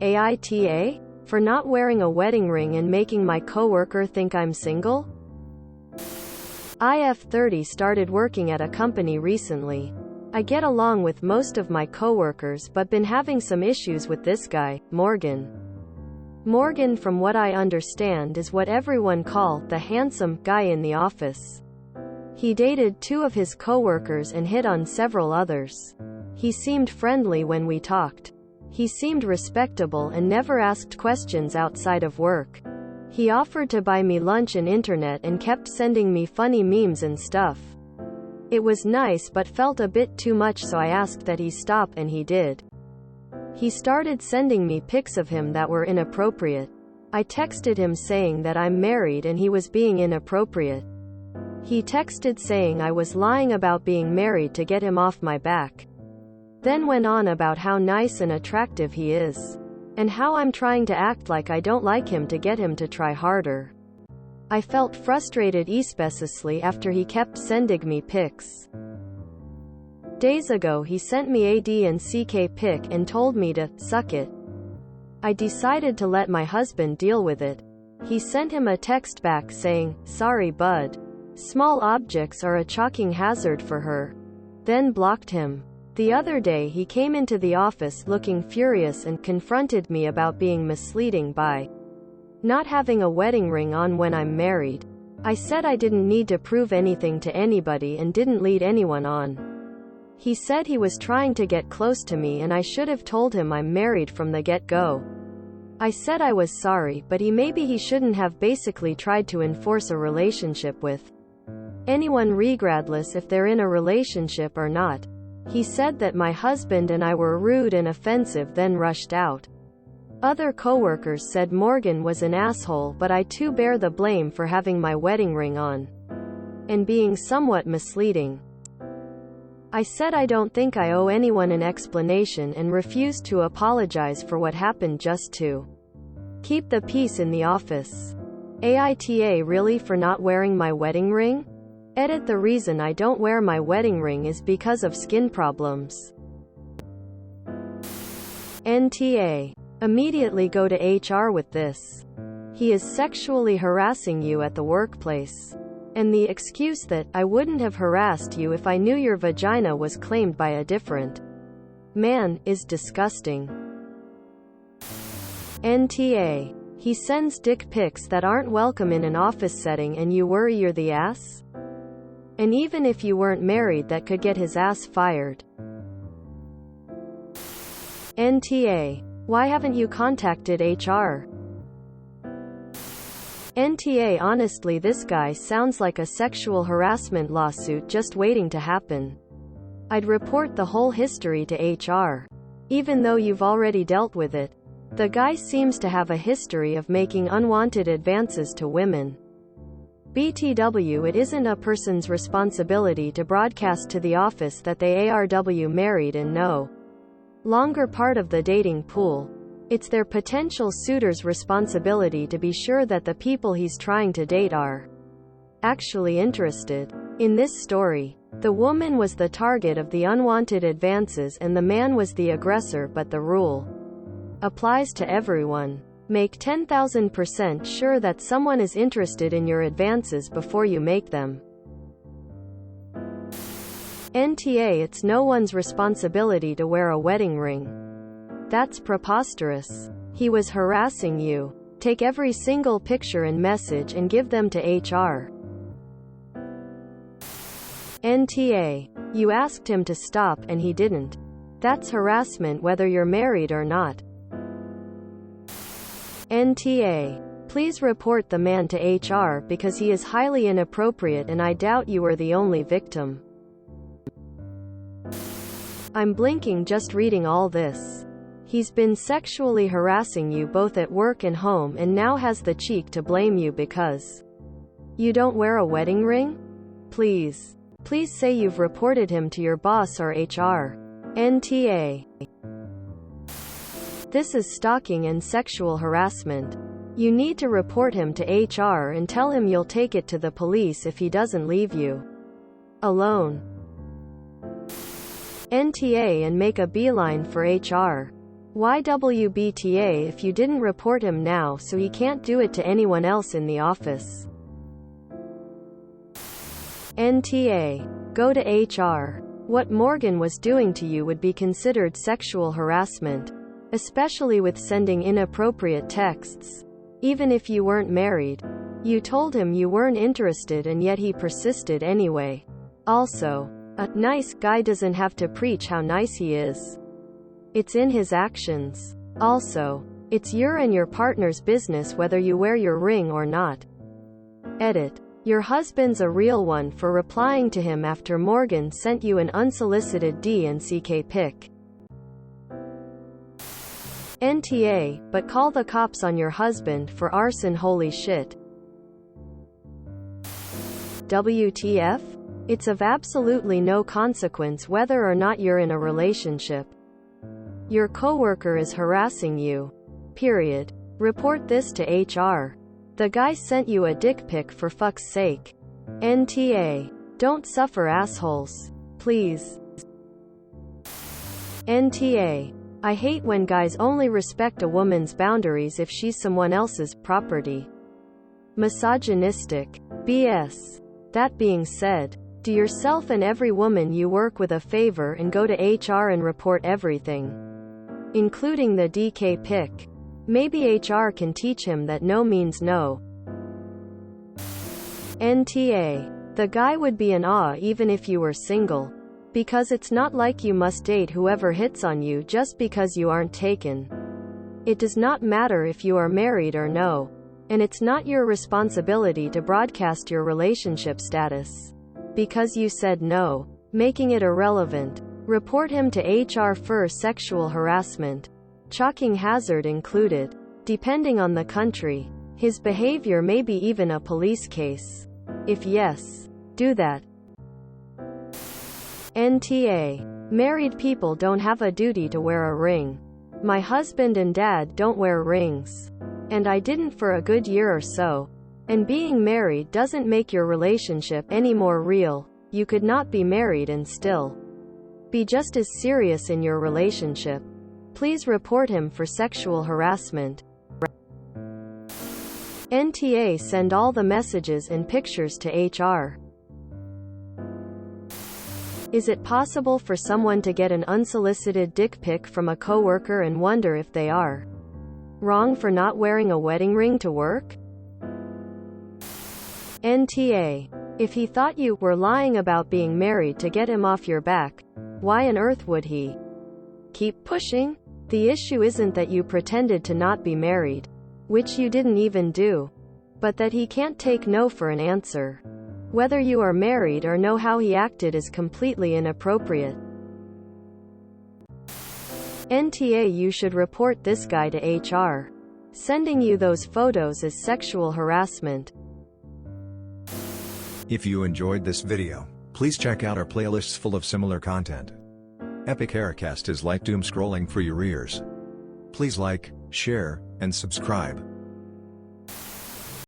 AITA? For not wearing a wedding ring and making my coworker think I'm single? I've 30 started working at a company recently. I get along with most of my coworkers but been having some issues with this guy, Morgan. Morgan, from what I understand, is what everyone call the handsome guy in the office. He dated 2 of his coworkers and hit on several others. He seemed friendly when we talked. He seemed respectable and never asked questions outside of work. He offered to buy me lunch and internet and kept sending me funny memes and stuff. It was nice but felt a bit too much, so I asked that he stop, and he did. He started sending me pics of him that were inappropriate. I texted him saying that I'm married and he was being inappropriate. He texted saying I was lying about being married to get him off my back. Then went on about how nice and attractive he is, and how I'm trying to act like I don't like him to get him to try harder. I felt frustrated, especially after he kept sending me pics. Days ago he sent me a D and CK pic and told me to suck it. I decided to let my husband deal with it. He sent him a text back saying, "Sorry bud. Small objects are a choking hazard for her." Then blocked him. The other day he came into the office looking furious and confronted me about being misleading by not having a wedding ring on when I'm married. I said I didn't need to prove anything to anybody and didn't lead anyone on. He said he was trying to get close to me and I should have told him I'm married from the get-go. I said I was sorry, but maybe he shouldn't have basically tried to enforce a relationship with anyone regardless if they're in a relationship or not. He said that my husband and I were rude and offensive, then rushed out. Other coworkers said Morgan was an asshole, but I too bear the blame for having my wedding ring on and being somewhat misleading. I said I don't think I owe anyone an explanation and refused to apologize for what happened just to keep the peace in the office. AITA really for not wearing my wedding ring? Edit: the reason I don't wear my wedding ring is because of skin problems. NTA. Immediately go to HR with this. He is sexually harassing you at the workplace. And the excuse that, "I wouldn't have harassed you if I knew your vagina was claimed by a different man," is disgusting. NTA. He sends dick pics that aren't welcome in an office setting and you worry you're the ass? And even if you weren't married, that could get his ass fired. NTA. Why haven't you contacted HR? NTA. Honestly, this guy sounds like a sexual harassment lawsuit just waiting to happen. I'd report the whole history to HR. Even though you've already dealt with it. The guy seems to have a history of making unwanted advances to women. BTW, it isn't a person's responsibility to broadcast to the office that they are married and no longer part of the dating pool. It's their potential suitor's responsibility to be sure that the people he's trying to date are actually interested. In this story, the woman was the target of the unwanted advances and the man was the aggressor, but the rule applies to everyone. Make 10,000% sure that someone is interested in your advances before you make them. NTA. It's no one's responsibility to wear a wedding ring. That's preposterous. He was harassing you. Take every single picture and message and give them to HR. NTA. You asked him to stop and he didn't. That's harassment whether you're married or not. NTA. Please report the man to HR because he is highly inappropriate and I doubt you are the only victim. I'm blinking just reading all this. He's been sexually harassing you both at work and home and now has the cheek to blame you because you don't wear a wedding ring? Please say you've reported him to your boss or HR. NTA. This is stalking and sexual harassment. You need to report him to HR and tell him you'll take it to the police if he doesn't leave you alone. NTA and make a beeline for HR. YWBTA if you didn't report him now, so he can't do it to anyone else in the office. NTA. Go to HR. What Morgan was doing to you would be considered sexual harassment, especially with sending inappropriate texts. Even if you weren't married. You told him you weren't interested and yet he persisted anyway. Also, a nice guy doesn't have to preach how nice he is. It's in his actions. Also, it's your and your partner's business whether you wear your ring or not. Edit. Your husband's a real one for replying to him after Morgan sent you an unsolicited D&CK pic. NTA, but call the cops on your husband for arson. Holy shit. WTF? It's of absolutely no consequence whether or not you're in a relationship. Your coworker is harassing you. Period. Report this to HR. The guy sent you a dick pic for fuck's sake. NTA. Don't suffer, assholes. Please. NTA. I hate when guys only respect a woman's boundaries if she's someone else's property. Misogynistic. BS. That being said, do yourself and every woman you work with a favor and go to HR and report everything, including the DK pic. Maybe HR can teach him that no means no. NTA. The guy would be in awe even if you were single. Because it's not like you must date whoever hits on you just because you aren't taken. It does not matter if you are married or no. And it's not your responsibility to broadcast your relationship status. Because you said no, making it irrelevant. Report him to HR for sexual harassment. Chalking hazard included. Depending on the country, his behavior may be even a police case. If yes, do that. NTA. Married people don't have a duty to wear a ring. My husband and dad don't wear rings. And I didn't for a good year or so. And being married doesn't make your relationship any more real. You could not be married and still be just as serious in your relationship. Please report him for sexual harassment. NTA. Send all the messages and pictures to HR. Is it possible for someone to get an unsolicited dick pic from a coworker and wonder if they are wrong for not wearing a wedding ring to work? NTA. If he thought you were lying about being married to get him off your back, why on earth would he keep pushing? The issue isn't that you pretended to not be married, which you didn't even do, but that he can't take no for an answer. Whether you are married or no, how he acted is completely inappropriate. NTA. You should report this guy to HR. Sending you those photos is sexual harassment. If you enjoyed this video, please check out our playlists full of similar content. Epic Haircast is like doom scrolling for your ears. Please like, share, and subscribe.